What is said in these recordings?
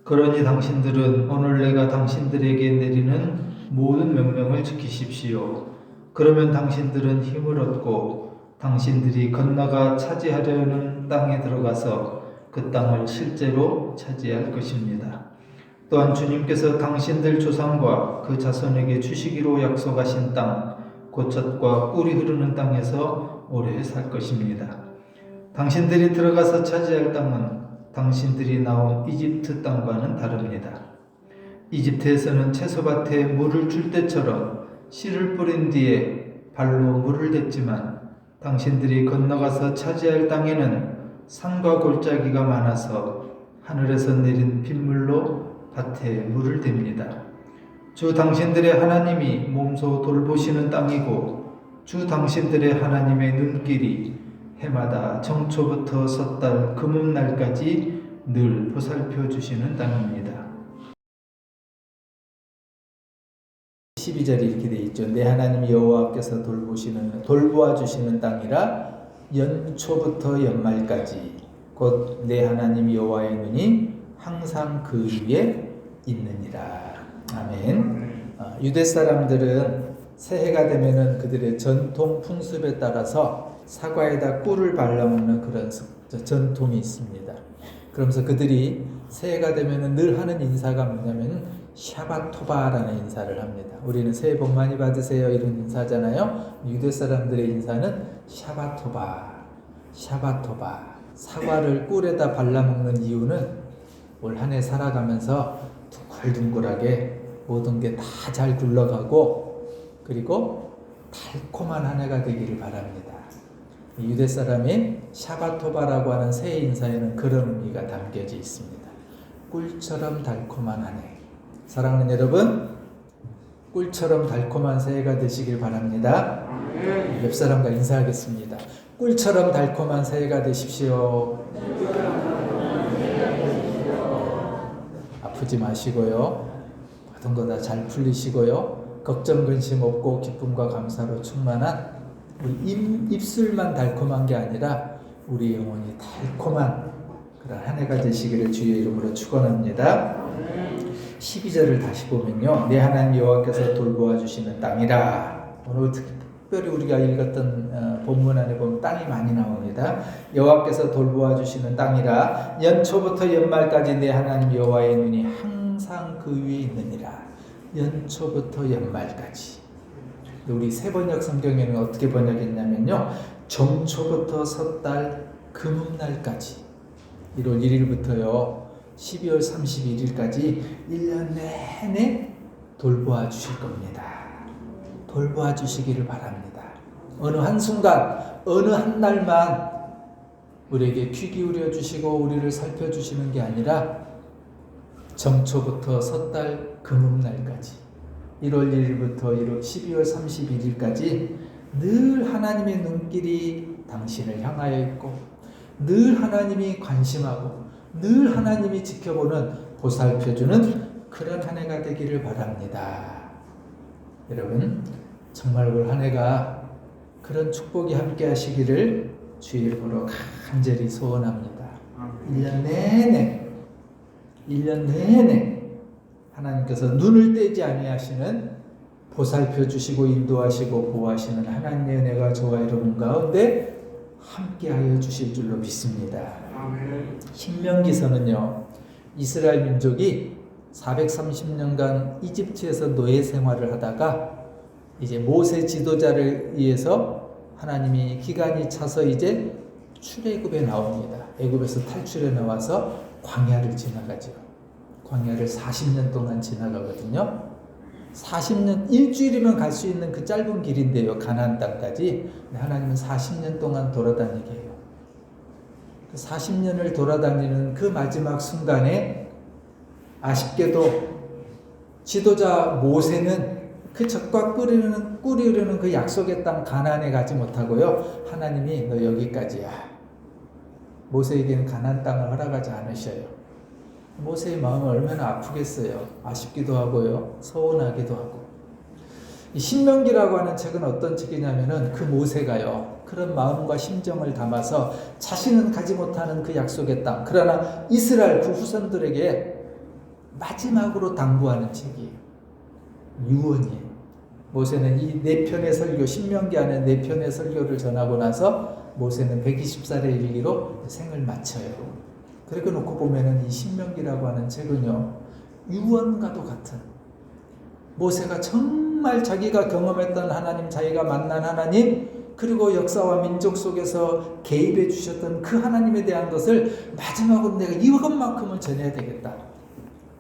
그러니 당신들은 오늘 내가 당신들에게 내리는 모든 명령을 지키십시오. 그러면 당신들은 힘을 얻고 당신들이 건너가 차지하려는 땅에 들어가서 그 땅을 실제로 차지할 것입니다. 또한 주님께서 당신들 조상과 그 자손에게 주시기로 약속하신 땅, 곧 젖과 꿀이 흐르는 땅에서 오래 살 것입니다. 당신들이 들어가서 차지할 땅은 당신들이 나온 이집트 땅과는 다릅니다. 이집트에서는 채소밭에 물을 줄 때처럼 씨를 뿌린 뒤에 발로 물을 댔지만 당신들이 건너가서 차지할 땅에는 산과 골짜기가 많아서 하늘에서 내린 빗물로 밭에 물을 댑니다. 주 당신들의 하나님이 몸소 돌보시는 땅이고 주 당신들의 하나님의 눈길이 해마다 정초부터 섣달 금음날까지 늘 보살펴 주시는 땅입니다. 12절에 이렇게 되어 있죠. 내 하나님 여호와께서 돌보아 주시는 땅이라 연초부터 연말까지 곧 내 하나님 여호와의 눈이 항상 그 위에 있느니라. 아멘. 유대 사람들은 새해가 되면은 그들의 전통 풍습에 따라서 사과에다 꿀을 발라먹는 그런 전통이 있습니다. 그러면서 그들이 새해가 되면은 늘 하는 인사가 뭐냐면 샤바토바라는 인사를 합니다. 우리는 새해 복 많이 받으세요 이런 인사잖아요. 유대 사람들의 인사는 샤바토바. 사과를 꿀에다 발라먹는 이유는 올 한 해 살아가면서 둥글둥글하게 모든 게 다 잘 굴러가고 그리고 달콤한 한 해가 되기를 바랍니다. 유대 사람이 샤바토바라고 하는 새해 인사에는 그런 의미가 담겨져 있습니다. 꿀처럼 달콤한 한 해. 사랑하는 여러분, 꿀처럼 달콤한 새해가 되시길 바랍니다. 옆 사람과 인사하겠습니다. 꿀처럼 달콤한 새해가 되십시오. 아프지 마시고요. 모든 거 다 잘 풀리시고요. 걱정 근심 없고 기쁨과 감사로 충만한 우리 입술만 달콤한 게 아니라 우리 영혼이 달콤한 그런 한 해가 되시기를 주의 이름으로 축원합니다. 12절을 다시 보면요. 내 하나님 여호와께서 돌보아 주시는 땅이라. 오늘 특별히 우리가 읽었던 본문 안에 보면 땅이 많이 나옵니다. 여호와께서 돌보아 주시는 땅이라 연초부터 연말까지 내 하나님 여호와의 눈이 항상 그 위에 있느니라. 연초부터 연말까지. 우리 새번역 성경에는 어떻게 번역했냐면요. 정초부터 섣달 금음날까지 1월 1일부터요 12월 31일까지 1년 내내 돌보아 주실 겁니다. 돌보아 주시기를 바랍니다. 어느 한순간 어느 한 날만 우리에게 귀 기울여 주시고 우리를 살펴주시는 게 아니라 정초부터 섣달 금음날까지 1월 1일부터 12월 31일까지 늘 하나님의 눈길이 당신을 향하여 있고 늘 하나님이 관심하고 늘 하나님이 지켜보는 보살펴주는 그런 한 해가 되기를 바랍니다. 여러분 정말 올 한 해가 그런 축복이 함께 하시기를 주의 이름으로 간절히 소원합니다. 1년 내내 하나님께서 눈을 떼지 아니하시는 보살펴 주시고 인도하시고 보호하시는 하나님의 은혜가 저와 여러분 가운데 함께하여 주실 줄로 믿습니다. 신명기서는요 이스라엘 민족이 430년간 이집트에서 노예 생활을 하다가 이제 모세 지도자를 의해서 하나님이 기간이 차서 이제 출애굽에 나옵니다. 애굽에서 탈출해 나와서 광야를 지나가죠. 광야를 40년 동안 지나가거든요. 40년, 일주일이면 갈 수 있는 그 짧은 길인데요. 가나안 땅까지. 하나님은 40년 동안 돌아다니게 해요. 40년을 돌아다니는 그 마지막 순간에 아쉽게도 지도자 모세는 그 젖과 꿀이 흐르는 그 약속의 땅 가나안에 가지 못하고요. 하나님이 너 여기까지야. 모세에게는 가나안 땅을 허락하지 않으셔요. 모세의 마음은 얼마나 아프겠어요. 아쉽기도 하고요. 서운하기도 하고. 이 신명기라고 하는 책은 어떤 책이냐면은 그 모세가요. 그런 마음과 심정을 담아서 자신은 가지 못하는 그 약속의 땅. 그러나 이스라엘 그 후손들에게 마지막으로 당부하는 책이에요. 유언이에요. 모세는 이 4편의 설교, 신명기 안에 4편의 설교를 전하고 나서 모세는 120살의 일기로 생을 마쳐요. 그렇게 놓고 보면은 이 신명기라고 하는 책은요, 유언과도 같은, 모세가 정말 자기가 경험했던 하나님, 자기가 만난 하나님, 그리고 역사와 민족 속에서 개입해 주셨던 그 하나님에 대한 것을 마지막으로 내가 이것만큼은 전해야 되겠다.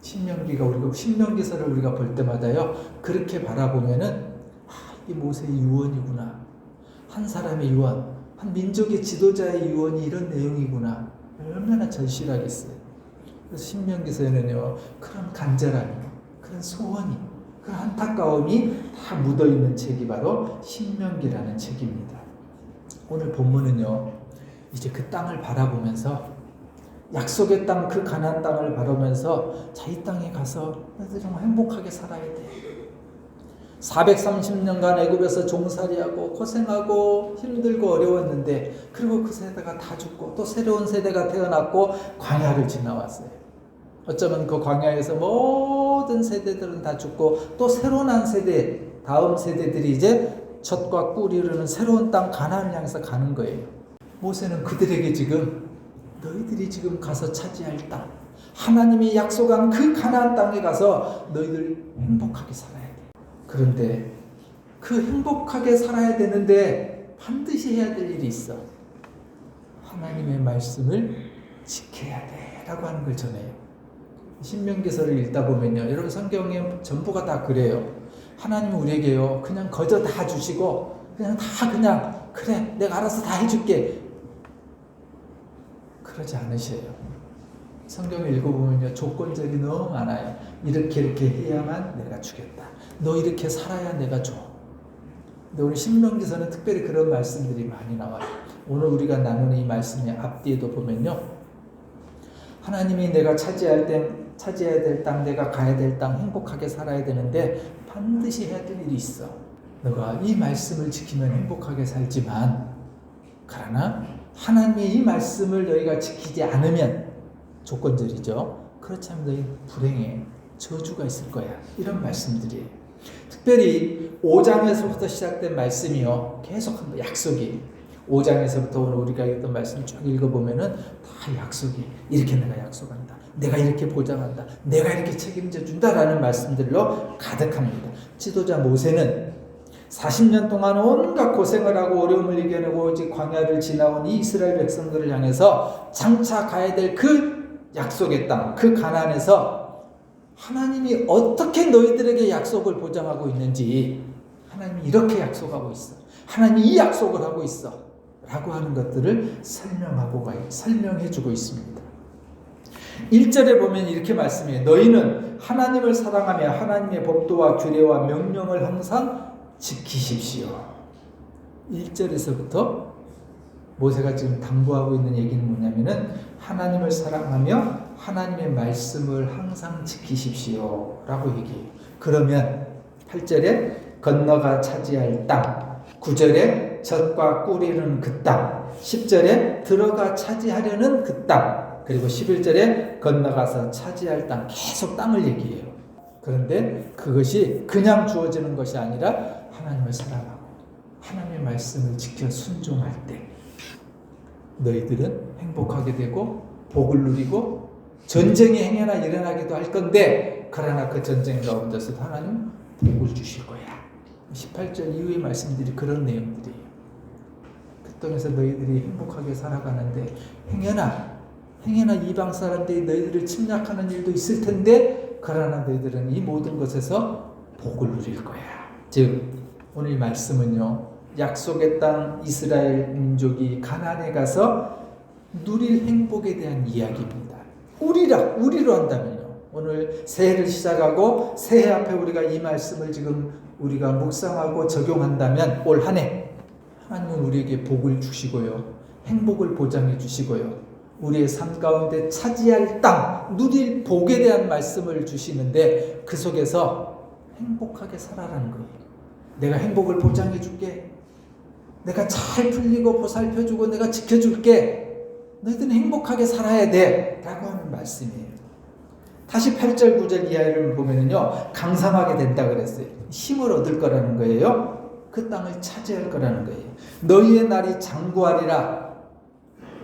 신명기서를 우리가 볼 때마다요, 그렇게 바라보면은, 이게 모세의 유언이구나. 한 사람의 유언, 한 민족의 지도자의 유언이 이런 내용이구나. 얼마나 절실하겠어요. 그래서 신명기서에는요, 그런 간절함이, 그런 소원이, 그런 안타까움이 다 묻어있는 책이 바로 신명기라는 책입니다. 오늘 본문은요, 이제 그 땅을 바라보면서, 약속의 땅, 그 가나안 땅을 바라보면서 자, 이 땅에 가서 너희들 정말 행복하게 살아야 돼. 430년간 애굽에서 종살이하고 고생하고 힘들고 어려웠는데, 그리고 그 세대가 다 죽고 또 새로운 세대가 태어났고 광야를 지나왔어요. 어쩌면 그 광야에서 모든 세대들은 다 죽고 또 새로운 한 세대, 다음 세대들이 이제 젖과 꿀이 흐르는 새로운 땅 가나안을 향해서 가는 거예요. 모세는 그들에게 지금 너희들이 지금 가서 차지할 땅, 하나님이 약속한 그 가나안 땅에 가서 너희들 행복하게 살아야 돼. 그런데 그 행복하게 살아야 되는데 반드시 해야 될 일이 있어. 하나님의 말씀을 지켜야 돼 라고 하는 걸 전해요. 신명기서를 읽다 보면요, 여러분 성경에 전부가 다 그래요. 하나님은 우리에게요, 그냥 거저 다 주시고 그냥 그래 내가 알아서 다 해줄게, 그러지 않으셔요. 성경을 읽어보면요, 조건절이 너무 많아요. 이렇게 해야만 내가 주겠다. 너 이렇게 살아야 내가 줘. 근데 오늘 신명기서는 특별히 그런 말씀들이 많이 나와요. 오늘 우리가 나누는 이 말씀의 앞뒤에도 보면요, 하나님이 내가 차지해야 될 땅, 내가 가야 될 땅, 행복하게 살아야 되는데 반드시 해야 될 일이 있어. 너가 이 말씀을 지키면 행복하게 살지만, 그러나 하나님의 이 말씀을 너희가 지키지 않으면, 조건절이죠, 그렇지 않으면 너희 불행해, 저주가 있을 거야. 이런 말씀들이에요. 특별히 5장에서부터 시작된 말씀이요, 계속 약속이, 5장에서부터 오늘 우리가 읽던 말씀 쭉 읽어보면은 다 약속이, 이렇게 내가 약속한다, 내가 이렇게 보장한다, 내가 이렇게 책임져 준다라는 말씀들로 가득합니다. 지도자 모세는 40년 동안 온갖 고생을 하고 어려움을 이겨내고 이제 광야를 지나온 이 이스라엘 백성들을 향해서 장차 가야 될 그 약속의 땅, 그 가나안에서 하나님이 어떻게 너희들에게 약속을 보장하고 있는지, 하나님이 이렇게 약속하고 있어, 하나님이 이 약속을 하고 있어 라고 하는 것들을 설명해 주고 있습니다. 1절에 보면 이렇게 말씀해요. 너희는 하나님을 사랑하며 하나님의 법도와 규례와 명령을 항상 지키십시오. 1절에서부터 모세가 지금 당부하고 있는 얘기는 뭐냐면은, 하나님을 사랑하며 하나님의 말씀을 항상 지키십시오 라고 얘기해요. 그러면 8절에 건너가 차지할 땅, 9절에 젖과 꿀이 흐르는 그 땅, 10절에 들어가 차지하려는 그 땅, 그리고 11절에 건너가서 차지할 땅, 계속 땅을 얘기해요. 그런데 그것이 그냥 주어지는 것이 아니라 하나님을 사랑하고 하나님의 말씀을 지켜 순종할 때 너희들은 행복하게 되고 복을 누리고 전쟁이 행여나 일어나기도 할 건데, 그러나 그 전쟁 가운데서도 하나님 복을 주실 거야. 18절 이후의 말씀들이 그런 내용들이에요. 그 땅에서 너희들이 행복하게 살아가는데 행여나 이방 사람들이 너희들을 침략하는 일도 있을 텐데, 그러나 너희들은 이 모든 것에서 복을 누릴 거야. 즉 오늘 이 말씀은요, 약속의 땅 이스라엘 민족이 가나안에 가서 누릴 행복에 대한 이야기입니다. 우리로 한다면요, 오늘 새해를 시작하고 새해 앞에 우리가 이 말씀을 지금 우리가 묵상하고 적용한다면 올 한 해 하나님은 우리에게 복을 주시고요, 행복을 보장해 주시고요, 우리의 삶 가운데 차지할 땅, 누릴 복에 대한 말씀을 주시는데, 그 속에서 행복하게 살아라는 거예요. 내가 행복을 보장해 줄게, 내가 잘 풀리고 보살펴주고 내가 지켜줄게, 너희들은 행복하게 살아야 돼 라고 하는 말씀이에요. 다시 8절 9절 이하를 보면은요, 강성하게 된다 그랬어요. 힘을 얻을 거라는 거예요. 그 땅을 차지할 거라는 거예요. 너희의 날이 장구하리라.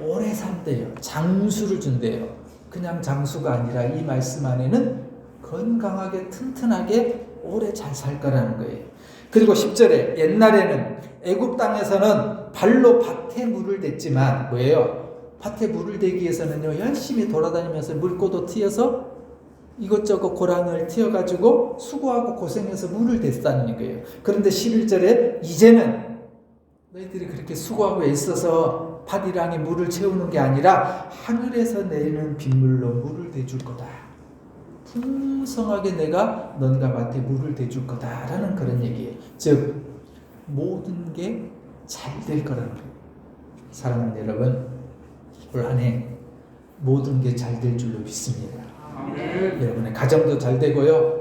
오래 산대요. 장수를 준대요. 그냥 장수가 아니라 이 말씀 안에는 건강하게 튼튼하게 오래 잘 살 거라는 거예요. 그리고 10절에 옛날에는 애굽 땅에서는 발로 밭에 물을 댔지만 뭐예요? 밭에 물을 대기 위해서는요, 열심히 돌아다니면서 물고도 튀어서 이것저것 고랑을 튀어가지고 수고하고 고생해서 물을 댔다는 거예요. 그런데 11절에 이제는 너희들이 그렇게 수고하고 애써서 밭이랑에 물을 채우는 게 아니라 하늘에서 내리는 빗물로 물을 대줄 거다. 풍성하게 내가 너희가 밭에 물을 대줄 거다라는 그런 얘기예요. 즉 모든 게 잘 될 거라는 거예요. 사랑하는 여러분, 올 한 해 모든 게 잘 될 줄로 믿습니다. 아멘. 여러분의 가정도 잘 되고요,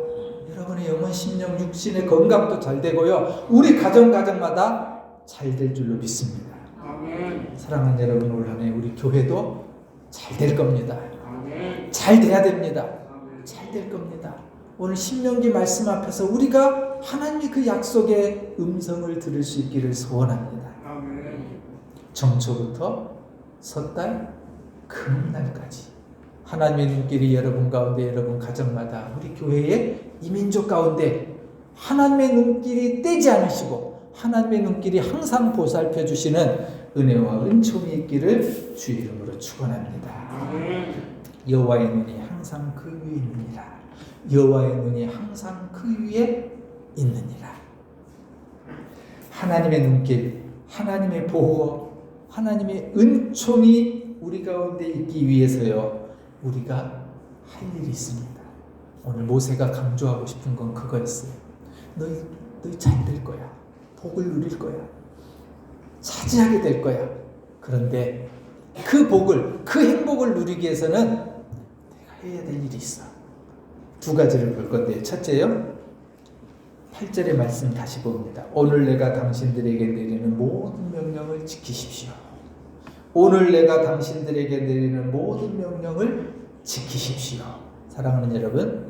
여러분의 영혼, 심령, 육신의 건강도 잘 되고요, 우리 가정마다 잘 될 줄로 믿습니다. 아멘. 사랑하는 여러분, 올 한 해 우리 교회도 잘 될 겁니다. 아멘. 잘 돼야 됩니다. 잘 될 겁니다. 오늘 신명기 말씀 앞에서 우리가 하나님의 그 약속의 음성을 들을 수 있기를 소원합니다. 아멘. 정초부터 섣달 금날까지 하나님의 눈길이 여러분 가운데, 여러분 가정마다, 우리 교회의 이민족 가운데 하나님의 눈길이 떼지 않으시고 하나님의 눈길이 항상 보살펴 주시는 은혜와 은총이 있기를 주 이름으로 축원합니다. 아멘. 여호와의 눈이 항상 그 위에 있느니라. 여호와의 눈이 항상 그 위에 있느니라. 하나님의 눈길, 하나님의 보호, 하나님의 은총이 우리 가운데 있기 위해서요, 우리가 할 일이 있습니다. 오늘 모세가 강조하고 싶은 건 그거였어요. 너희 잘 될 거야. 복을 누릴 거야. 차지하게 될 거야. 그런데 그 복을, 그 행복을 누리기 위해서는 내가 해야 될 일이 있어. 두 가지를 볼 건데요. 첫째요, 8절의 말씀 다시 봅니다. 오늘 내가 당신들에게 내리는 모든 명령을 지키십시오. 오늘 내가 당신들에게 내리는 모든 명령을 지키십시오. 사랑하는 여러분,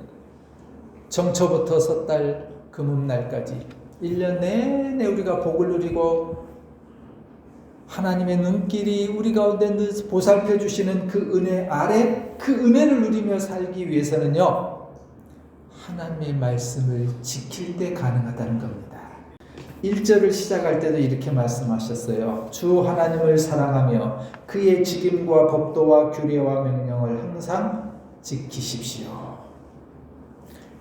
정초부터 섣달 금음날까지 1년 내내 우리가 복을 누리고 하나님의 눈길이 우리 가운데 늘 보살펴 주시는 그 은혜 아래 그 은혜를 누리며 살기 위해서는요, 하나님의 말씀을 지킬 때 가능하다는 겁니다. 1절을 시작할 때도 이렇게 말씀하셨어요. 주 하나님을 사랑하며 그의 직임과 법도와 규례와 명령을 항상 지키십시오.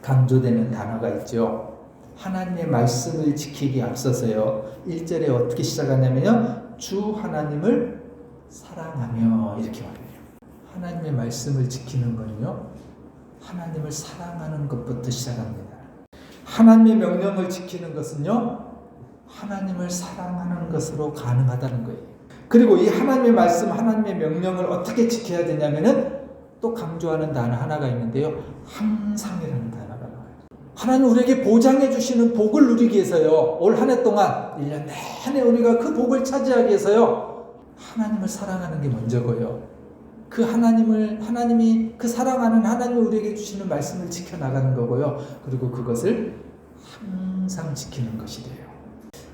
강조되는 단어가 있죠. 하나님의 말씀을 지키기 앞서서요, 1절에 어떻게 시작하냐면요, 주 하나님을 사랑하며 이렇게 말해요. 하나님의 말씀을 지키는 건요, 하나님을 사랑하는 것부터 시작합니다. 하나님의 명령을 지키는 것은요, 하나님을 사랑하는 것으로 가능하다는 거예요. 그리고 이 하나님의 말씀, 하나님의 명령을 어떻게 지켜야 되냐면은 또 강조하는 단어 하나가 있는데요, 항상이라는 단어가 나와요. 하나님 우리에게 보장해 주시는 복을 누리기 위해서요, 올 한 해 동안 1년 내내 우리가 그 복을 차지하기 위해서요, 하나님을 사랑하는 게 먼저고요, 그 하나님이 그 사랑하는 하나님이 우리에게 주시는 말씀을 지켜나가는 거고요, 그리고 그것을 항상 지키는 것이 돼요.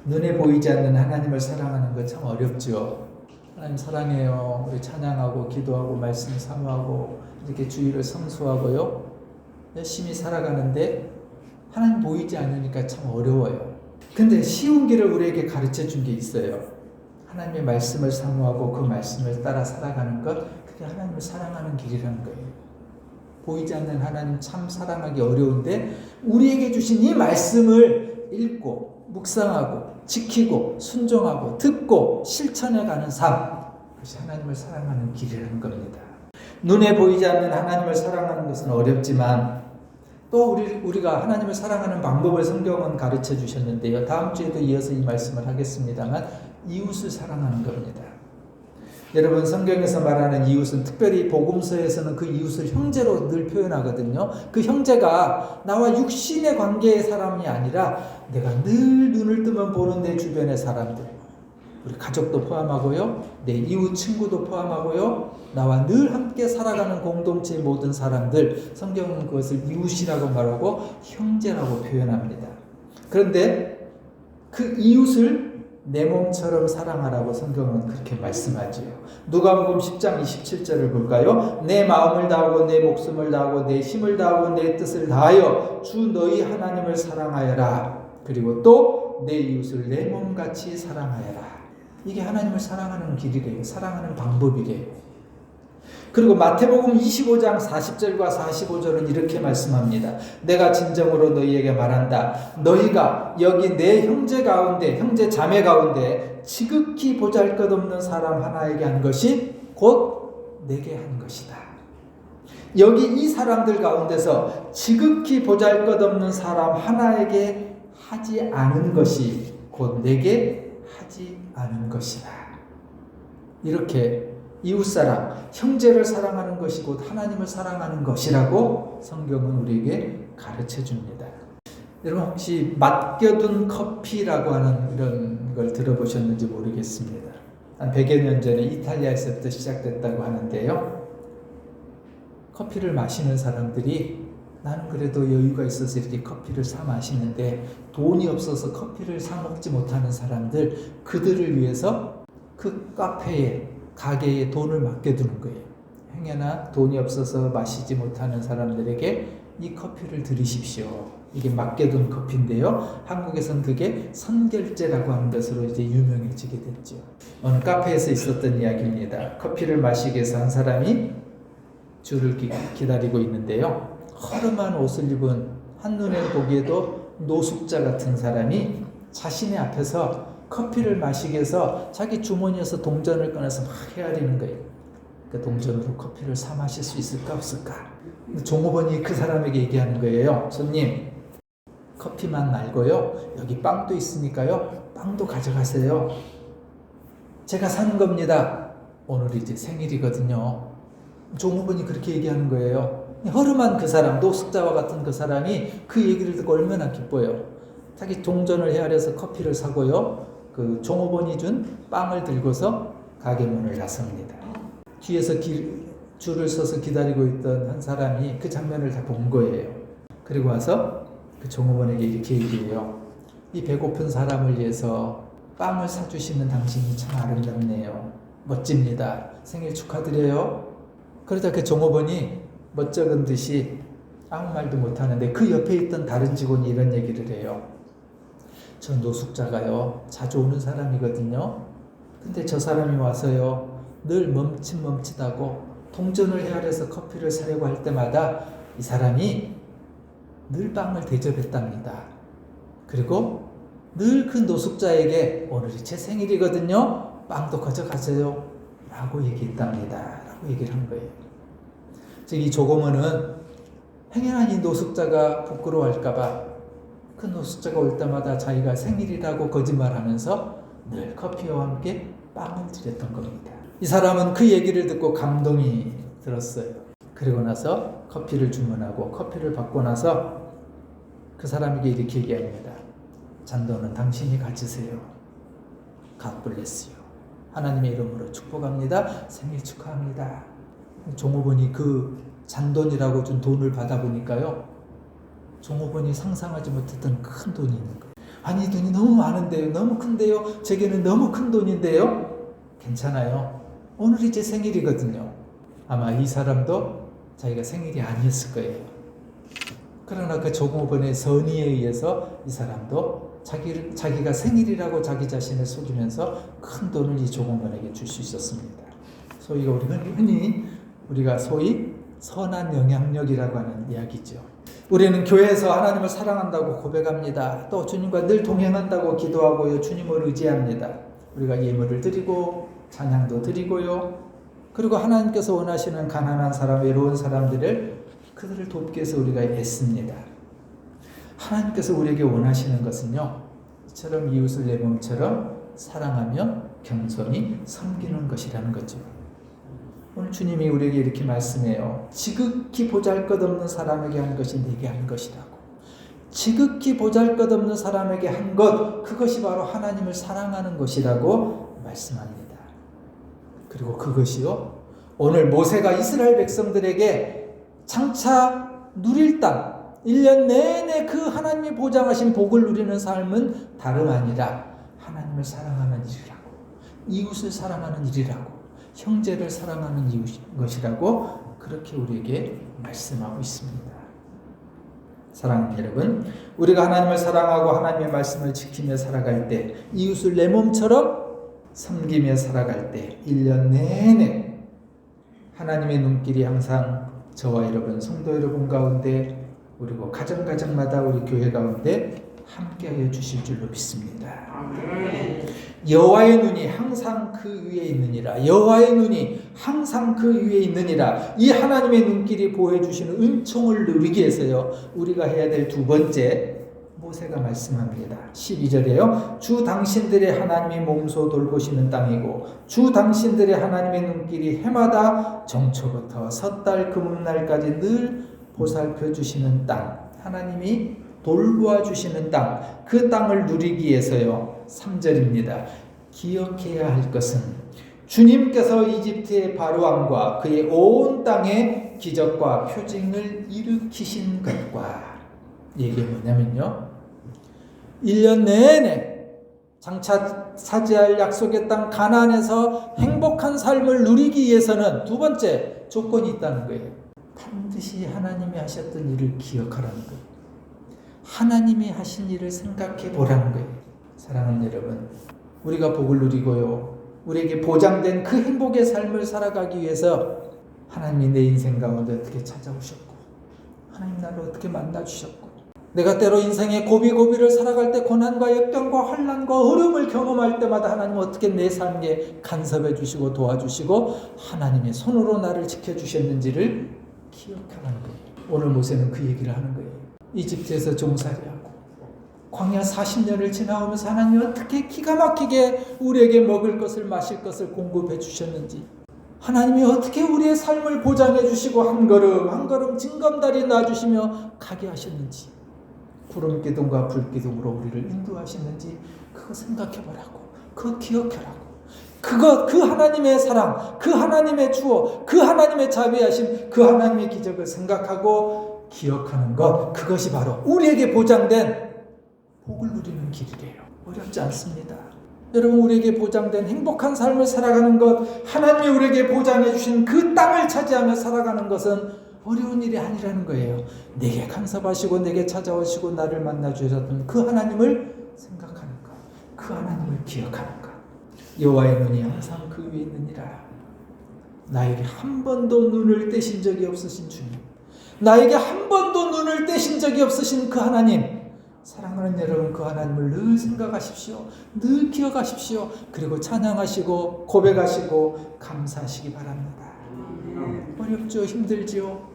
눈에 보이지 않는 하나님을 사랑하는 거 참 어렵죠. 하나님 사랑해요. 우리 찬양하고 기도하고 말씀 사모하고 이렇게 주의를 성수하고요, 열심히 살아가는데 하나님 보이지 않으니까 참 어려워요. 근데 쉬운 길을 우리에게 가르쳐 준 게 있어요. 하나님의 말씀을 사모하고 그 말씀을 따라 살아가는 것, 그게 하나님을 사랑하는 길이라는 거예요. 보이지 않는 하나님 참 사랑하기 어려운데 우리에게 주신 이 말씀을 읽고 묵상하고 지키고 순종하고 듣고 실천해가는 삶, 그것이 하나님을 사랑하는 길이라는 겁니다. 눈에 보이지 않는 하나님을 사랑하는 것은 어렵지만 또 우리가 하나님을 사랑하는 방법을 성경은 가르쳐 주셨는데요, 다음 주에도 이어서 이 말씀을 하겠습니다만 이웃을 사랑하는 겁니다. 여러분, 성경에서 말하는 이웃은 특별히 복음서에서는 그 이웃을 형제로 늘 표현하거든요. 그 형제가 나와 육신의 관계의 사람이 아니라 내가 늘 눈을 뜨면 보는 내 주변의 사람들, 우리 가족도 포함하고요. 내 이웃 친구도 포함하고요. 나와 늘 함께 살아가는 공동체의 모든 사람들, 성경은 그것을 이웃이라고 말하고 형제라고 표현합니다. 그런데 그 이웃을 내 몸처럼 사랑하라고 성경은 그렇게 말씀하지요. 누가복음 10장 27절을 볼까요? 내 마음을 다하고 내 목숨을 다하고 내 힘을 다하고 내 뜻을 다하여 주 너희 하나님을 사랑하여라. 그리고 또 내 이웃을 내 몸같이 사랑하여라. 이게 하나님을 사랑하는 길이래요. 사랑하는 방법이래요. 그리고 마태복음 25장 40절과 45절은 이렇게 말씀합니다. 내가 진정으로 너희에게 말한다. 너희가 여기 내 형제 가운데, 형제 자매 가운데 지극히 보잘것없는 사람 하나에게 한 것이 곧 내게 한 것이다. 여기 이 사람들 가운데서 지극히 보잘것없는 사람 하나에게 하지 않은 것이 곧 내게 하지 않은 것이다. 이렇게 이웃사랑, 형제를 사랑하는 것이 곧 하나님을 사랑하는 것이라고 성경은 우리에게 가르쳐 줍니다. 여러분 혹시 맡겨둔 커피라고 하는 이런 걸 들어보셨는지 모르겠습니다. 한 100여 년 전에 이탈리아에서부터 시작됐다고 하는데요. 커피를 마시는 사람들이 나는 그래도 여유가 있어서 이렇게 커피를 사 마시는데 돈이 없어서 커피를 사 먹지 못하는 사람들, 그들을 위해서 그 카페에, 가게에 돈을 맡겨두는 거예요. 행여나 돈이 없어서 마시지 못하는 사람들에게 이 커피를 드리십시오. 이게 맡겨둔 커피인데요. 한국에서는 그게 선결제라고 하는 것으로 이제 유명해지게 됐죠. 어느 카페에서 있었던 이야기입니다. 커피를 마시기 위해서 한 사람이 줄을 기다리고 있는데요. 허름한 옷을 입은 한눈에 보기에도 노숙자 같은 사람이 자신의 앞에서 커피를 마시기 위해서 자기 주머니에서 동전을 꺼내서 막 헤아리는 거예요. 그 동전으로 커피를 사 마실 수 있을까 없을까? 종업원이 그 사람에게 얘기하는 거예요. 손님, 커피만 말고요. 여기 빵도 있으니까요. 빵도 가져가세요. 제가 사는 겁니다. 오늘 이제 생일이거든요. 종업원이 그렇게 얘기하는 거예요. 허름한 그 사람, 노숙자와 같은 그 사람이 그 얘기를 듣고 얼마나 기뻐요. 자기 동전을 헤아려서 커피를 사고요. 그 종업원이 준 빵을 들고서 가게 문을 나섭니다. 뒤에서 줄을 서서 기다리고 있던 한 사람이 그 장면을 다 본 거예요. 그리고 와서 그 종업원에게 이렇게 얘기해요. 이 배고픈 사람을 위해서 빵을 사주시는 당신이 참 아름답네요. 멋집니다. 생일 축하드려요. 그러다 그 종업원이 멋쩍은 듯이 아무 말도 못하는데 그 옆에 있던 다른 직원이 이런 얘기를 해요. 저 노숙자가요, 자주 오는 사람이거든요. 근데 저 사람이 와서요, 늘 멈칫멈칫하고 동전을 헤아려서 커피를 사려고 할 때마다 이 사람이 늘 빵을 대접했답니다. 그리고 늘 그 노숙자에게 오늘이 제 생일이거든요. 빵도 가져가세요. 라고 얘기했답니다. 라고 얘기를 한 거예요. 즉 이 조고모는 행여나 이 노숙자가 부끄러워할까봐 그 노숙자가 올 때마다 자기가 생일이라고 거짓말하면서 늘 커피와 함께 빵을 드렸던 겁니다. 이 사람은 그 얘기를 듣고 감동이 들었어요. 그리고 나서 커피를 주문하고 커피를 받고 나서 그 사람에게 이렇게 얘기합니다. 잔돈은 당신이 가지세요. God bless you. 하나님의 이름으로 축복합니다. 생일 축하합니다. 종업원이 그 잔돈이라고 준 돈을 받아보니까요. 종업원이 상상하지 못했던 큰 돈이 있는 거예요. 아니, 이 돈이 너무 많은데요. 너무 큰데요. 제게는 너무 큰 돈인데요. 괜찮아요. 오늘이 제 생일이거든요. 아마 이 사람도 자기가 생일이 아니었을 거예요. 그러나 그 종업원의 선의에 의해서 이 사람도 자기가 생일이라고 자기 자신을 속이면서 큰 돈을 이 종업원에게 줄 수 있었습니다. 소위 우리가 소위 선한 영향력이라고 하는 이야기죠. 우리는 교회에서 하나님을 사랑한다고 고백합니다. 또 주님과 늘 동행한다고 기도하고요. 주님을 의지합니다. 우리가 예물을 드리고 찬양도 드리고요. 그리고 하나님께서 원하시는 가난한 사람, 외로운 사람들을 그들을 돕기 위해서 우리가 애씁니다. 하나님께서 우리에게 원하시는 것은요. 이처럼 이웃을 내 몸처럼 사랑하며 겸손히 섬기는 것이라는 거죠. 오늘 주님이 우리에게 이렇게 말씀해요. 지극히 보잘것없는 사람에게 한 것이 내게 한 것이라고. 지극히 보잘것없는 사람에게 한 것, 그것이 바로 하나님을 사랑하는 것이라고 말씀합니다. 그리고 그것이요, 오늘 모세가 이스라엘 백성들에게 장차 누릴 땅, 1년 내내 그 하나님이 보장하신 복을 누리는 삶은 다름 아니라 하나님을 사랑하는 일이라고, 이웃을 사랑하는 일이라고, 형제를 사랑하는 것이라고 그렇게 우리에게 말씀하고 있습니다. 사랑하는 여러분, 우리가 하나님을 사랑하고 하나님의 말씀을 지키며 살아갈 때, 이웃을 내 몸처럼 섬기며 살아갈 때 1년 내내 하나님의 눈길이 항상 저와 여러분, 성도 여러분 가운데, 그리고 가정마다 우리 교회 가운데 함께하여 주실 줄로 믿습니다. 여호와의 눈이 항상 그 위에 있느니라. 여호와의 눈이 항상 그 위에 있느니라. 이 하나님의 눈길이 보여주시는 은총을 누리기 위해서요, 우리가 해야 될 두 번째, 모세가 말씀합니다. 12절에요. 주 당신들의 하나님이 몸소 돌보시는 땅이고 주 당신들의 하나님의 눈길이 해마다 정초부터 섣달 금음날까지 늘 보살펴 주시는 땅, 하나님이 돌보아 주시는 땅, 그 땅을 누리기 위해서요, 3절입니다. 기억해야 할 것은 주님께서 이집트의 바로왕과 그의 온 땅에 기적과 표징을 일으키신 것과, 이게 뭐냐면요, 1년 내내 장차 차지할 약속의 땅 가나안에서 행복한 삶을 누리기 위해서는 두 번째 조건이 있다는 거예요. 반드시 하나님이 하셨던 일을 기억하라는 거예요. 하나님이 하신 일을 생각해 보라는 거예요. 사랑하는 여러분, 우리가 복을 누리고요, 우리에게 보장된 그 행복의 삶을 살아가기 위해서 하나님이 내 인생 가운데 어떻게 찾아오셨고, 하나님 나를 어떻게 만나주셨고, 내가 때로 인생의 고비고비를 살아갈 때 고난과 역경과 환난과 어려움을 경험할 때마다 하나님은 어떻게 내 삶에 간섭해 주시고 도와주시고 하나님의 손으로 나를 지켜주셨는지를 기억하라는 거예요. 오늘 모세는 그 얘기를 하는 거예요. 이집트에서 종살이하고 광야 40년을 지나오면서 하나님이 어떻게 기가 막히게 우리에게 먹을 것을 마실 것을 공급해 주셨는지, 하나님이 어떻게 우리의 삶을 보장해 주시고 한 걸음 한 걸음 징검다리 놔주시며 가게 하셨는지, 구름 기둥과 불 기둥으로 우리를 인도하시는지 그거 생각해 보라고, 그거 기억하라고. 그 하나님의 사랑, 그 하나님의 추억, 그 하나님의 자비하심, 그 하나님의 기적을 생각하고 기억하는 것, 그것이 바로 우리에게 보장된 복을 누리는 길이래요. 어렵지 않습니다. 여러분, 우리에게 보장된 행복한 삶을 살아가는 것, 하나님이 우리에게 보장해 주신 그 땅을 차지하며 살아가는 것은 어려운 일이 아니라는 거예요. 내게 간섭하시고 내게 찾아오시고 나를 만나 주셨던 그 하나님을 생각하는 것, 그 하나님을 기억하는 것. 여호와의 눈이 항상 그 위에 있느니라. 나에게 한 번도 눈을 떼신 적이 없으신 주님, 나에게 한 번도 눈을 떼신 적이 없으신 그 하나님, 사랑하는 여러분, 그 하나님을 늘 생각하십시오. 늘 기억하십시오. 그리고 찬양하시고 고백하시고 감사하시기 바랍니다. 어렵죠? 힘들지요?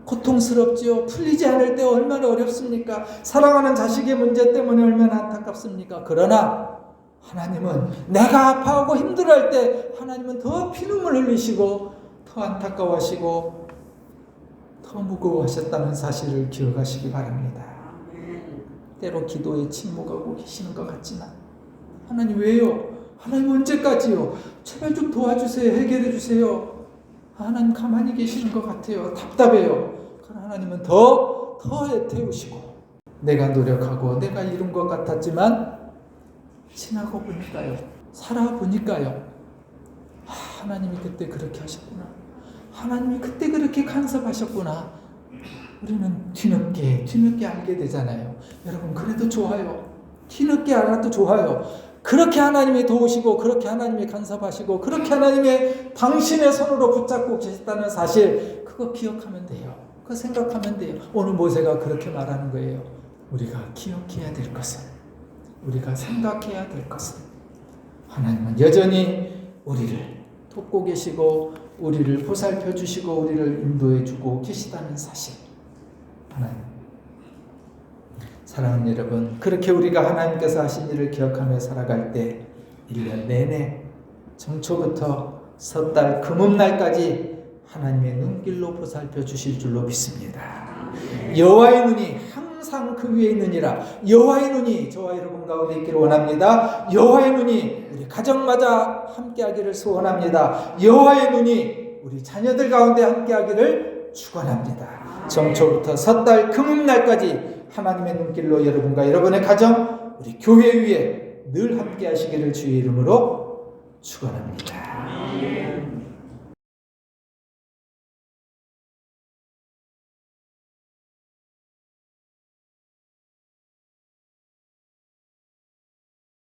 고통스럽지요? 풀리지 않을 때 얼마나 어렵습니까? 사랑하는 자식의 문제 때문에 얼마나 안타깝습니까? 그러나 하나님은 내가 아파하고 힘들어할 때 하나님은 더 피눈물 흘리시고 더 안타까워하시고 더 무거워하셨다는 사실을 기억하시기 바랍니다. 때로 기도에 침묵하고 계시는 것 같지만, 하나님 왜요? 하나님 언제까지요? 제발 좀 도와주세요. 해결해 주세요. 하나님 가만히 계시는 것 같아요. 답답해요. 그러나 하나님은 더 애태우시고, 내가 노력하고 내가 이룬 것 같았지만 지나고 보니까요, 살아보니까요, 하나님이 그때 그렇게 하셨구나, 하나님이 그때 그렇게 간섭하셨구나. 우리는 뒤늦게 알게 되잖아요. 여러분, 그래도 좋아요. 뒤늦게 알아도 좋아요. 그렇게 하나님이 도우시고 그렇게 하나님이 간섭하시고 그렇게 하나님의 당신의 손으로 붙잡고 계셨다는 사실, 그거 기억하면 돼요. 그거 생각하면 돼요. 오늘 모세가 그렇게 말하는 거예요. 우리가 기억해야 될 것은, 우리가 생각해야 될 것은, 하나님은 여전히 우리를 돕고 계시고 우리를 보살펴 주시고 우리를 인도해 주고 계시다는 사실. 하나님, 사랑하는 여러분, 그렇게 우리가 하나님께서 하신 일을 기억하며 살아갈 때 1년 내내 정초부터 섣달 금음날까지 하나님의 눈길로 보살펴 주실 줄로 믿습니다. 여호와의 눈이 항상 그 위에 있느니라. 여호와의 눈이 저와 여러분 가운데 있기를 원합니다. 여호와의 눈이 우리 가정마다 함께하기를 소원합니다. 여호와의 눈이 우리 자녀들 가운데 함께하기를 축원합니다. 정초부터 섣달 금음날까지 하나님의 눈길로 여러분과 여러분의 가정, 우리 교회 위에 늘 함께하시기를 주의 이름으로 축원합니다.